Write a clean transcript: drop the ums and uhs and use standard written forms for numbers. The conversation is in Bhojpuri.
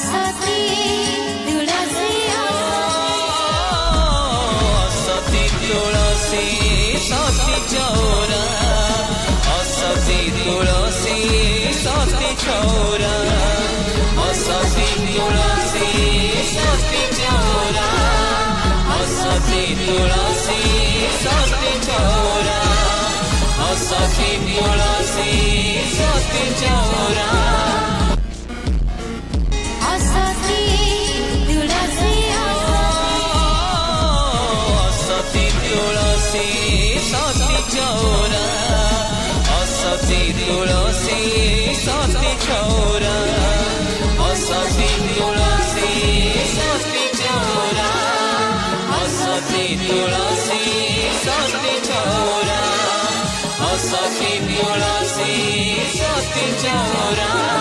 असती तुळसी असती तुळसी सती चौरा असती तुळसी सती चौरा असती तुळसी सती चौरा असती तुळसी सती चौरा असती तुळसी सती चौरा असती तुळसी असती तुळसी सती चौरा असती तुळसी सती चौरा असती तुळसी सती चौरा असती तुळसी सती चौरा असती तुळसी सती चौरा।